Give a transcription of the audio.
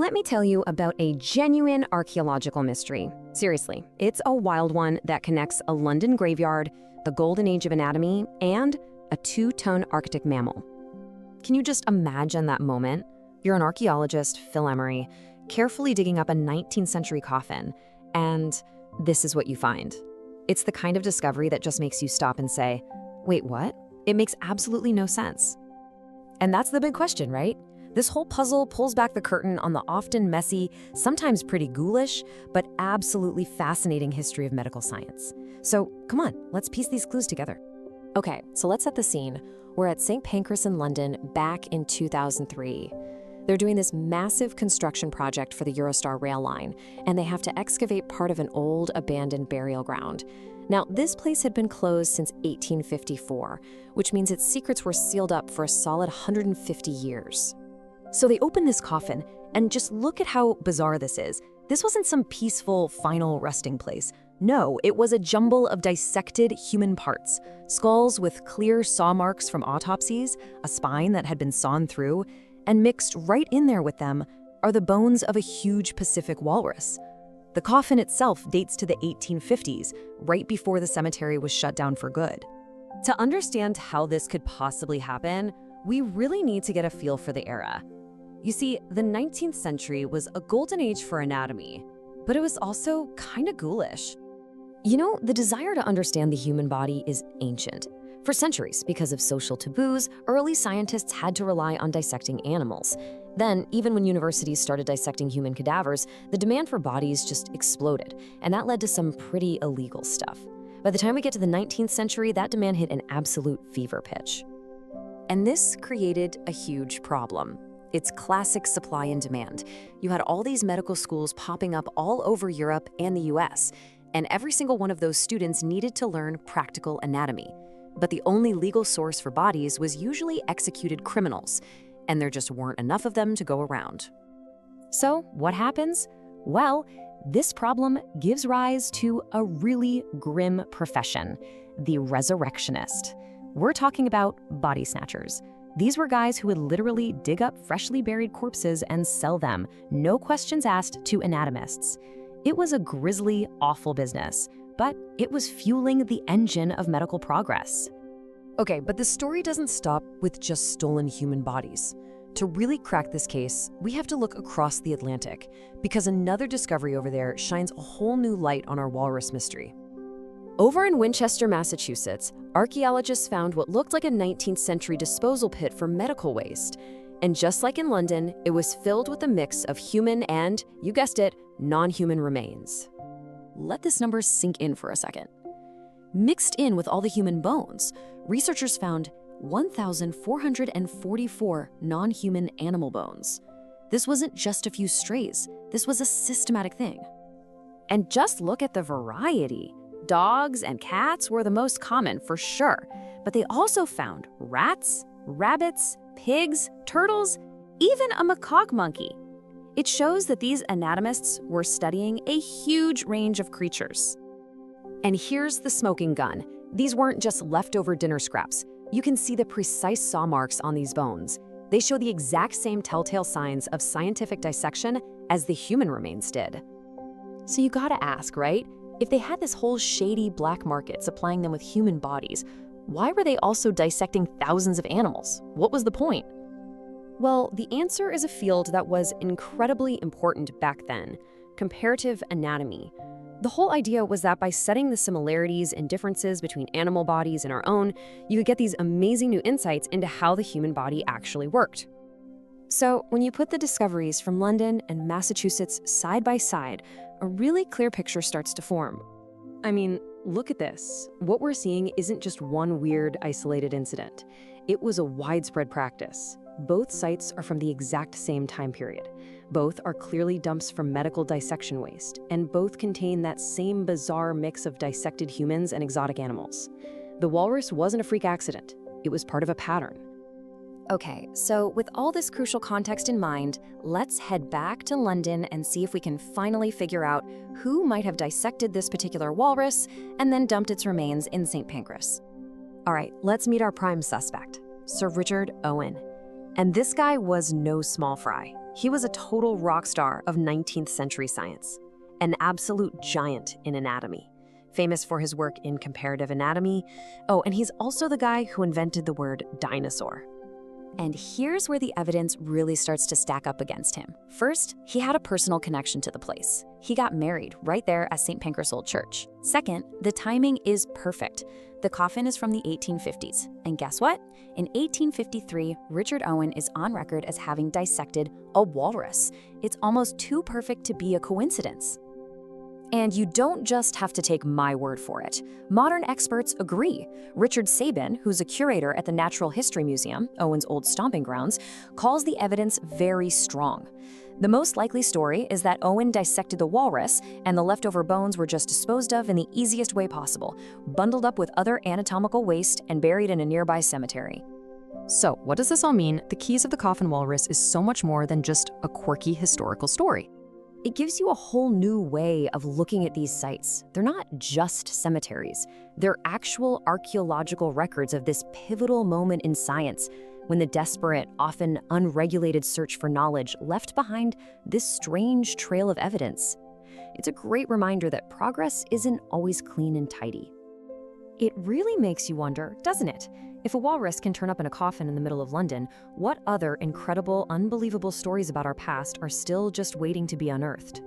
Let me tell you about a genuine archaeological mystery. Seriously, it's a wild one that connects a London graveyard, the golden age of anatomy, and a 2-ton Arctic mammal. Can you just imagine that moment? You're an archaeologist, Phil Emery, carefully digging up a 19th century coffin, and this is what you find. It's the kind of discovery that just makes you stop and say, wait, what? It makes absolutely no sense. And that's the big question, right? This whole puzzle pulls back the curtain on the often messy, sometimes pretty ghoulish, but absolutely fascinating history of medical science. So come on, let's piece these clues together. Okay, so let's set the scene. We're at St. Pancras in London back in 2003. They're doing this massive construction project for the Eurostar rail line, and they have to excavate part of an old, abandoned burial ground. Now, this place had been closed since 1854, which means its secrets were sealed up for a solid 150 years. So they open this coffin, and just look at how bizarre this is. This wasn't some peaceful, final resting place. No, it was a jumble of dissected human parts. Skulls with clear saw marks from autopsies, a spine that had been sawn through, and mixed right in there with them are the bones of a huge Pacific walrus. The coffin itself dates to the 1850s, right before the cemetery was shut down for good. To understand how this could possibly happen, we really need to get a feel for the era. You see, the 19th century was a golden age for anatomy, but it was also kind of ghoulish. You know, the desire to understand the human body is ancient. For centuries, because of social taboos, early scientists had to rely on dissecting animals. Then, even when universities started dissecting human cadavers, the demand for bodies just exploded, and that led to some pretty illegal stuff. By the time we get to the 19th century, that demand hit an absolute fever pitch. And this created a huge problem. It's classic supply and demand. You had all these medical schools popping up all over Europe and the US, and every single one of those students needed to learn practical anatomy. But the only legal source for bodies was usually executed criminals, and there just weren't enough of them to go around. So what happens? Well, this problem gives rise to a really grim profession, the resurrectionist. We're talking about body snatchers. These were guys who would literally dig up freshly buried corpses and sell them, no questions asked, to anatomists. It was a grisly, awful business, but it was fueling the engine of medical progress. Okay, but the story doesn't stop with just stolen human bodies. To really crack this case, we have to look across the Atlantic, because another discovery over there shines a whole new light on our walrus mystery. Over in Winchester, Massachusetts, archaeologists found what looked like a 19th century disposal pit for medical waste. And just like in London, it was filled with a mix of human and, you guessed it, non-human remains. Let this number sink in for a second. Mixed in with all the human bones, researchers found 1,444 non-human animal bones. This wasn't just a few strays, this was a systematic thing. And just look at the variety. Dogs and cats were the most common for sure, but they also found rats, rabbits, pigs, turtles, even a macaque monkey. It shows that these anatomists were studying a huge range of creatures. And here's the smoking gun. These weren't just leftover dinner scraps. You can see the precise saw marks on these bones. They show the exact same telltale signs of scientific dissection as the human remains did. So you gotta ask, right? If they had this whole shady black market supplying them with human bodies, why were they also dissecting thousands of animals? What was the point? Well, the answer is a field that was incredibly important back then: comparative anatomy. The whole idea was that by studying the similarities and differences between animal bodies and our own, you could get these amazing new insights into how the human body actually worked. So when you put the discoveries from London and Massachusetts side by side, a really clear picture starts to form. I mean, look at this. What we're seeing isn't just one weird, isolated incident. It was a widespread practice. Both sites are from the exact same time period. Both are clearly dumps from medical dissection waste, and both contain that same bizarre mix of dissected humans and exotic animals. The walrus wasn't a freak accident. It was part of a pattern. Okay, so with all this crucial context in mind, let's head back to London and see if we can finally figure out who might have dissected this particular walrus and then dumped its remains in St. Pancras. All right, let's meet our prime suspect, Sir Richard Owen. And this guy was no small fry. He was a total rock star of 19th century science, an absolute giant in anatomy, famous for his work in comparative anatomy. Oh, and he's also the guy who invented the word dinosaur. And here's where the evidence really starts to stack up against him. First, he had a personal connection to the place. He got married right there at St. Pancras Old Church. Second, the timing is perfect. The coffin is from the 1850s. And guess what? In 1853, Richard Owen is on record as having dissected a walrus. It's almost too perfect to be a coincidence. And you don't just have to take my word for it. Modern experts agree. Richard Sabin, who's a curator at the Natural History Museum, Owen's old stomping grounds, calls the evidence very strong. The most likely story is that Owen dissected the walrus and the leftover bones were just disposed of in the easiest way possible, bundled up with other anatomical waste and buried in a nearby cemetery. So, what does this all mean? The Keys of the Coffin Walrus is so much more than just a quirky historical story. It gives you a whole new way of looking at these sites. They're not just cemeteries. They're actual archaeological records of this pivotal moment in science, when the desperate, often unregulated search for knowledge left behind this strange trail of evidence. It's a great reminder that progress isn't always clean and tidy. It really makes you wonder, doesn't it? If a walrus can turn up in a coffin in the middle of London, what other incredible, unbelievable stories about our past are still just waiting to be unearthed?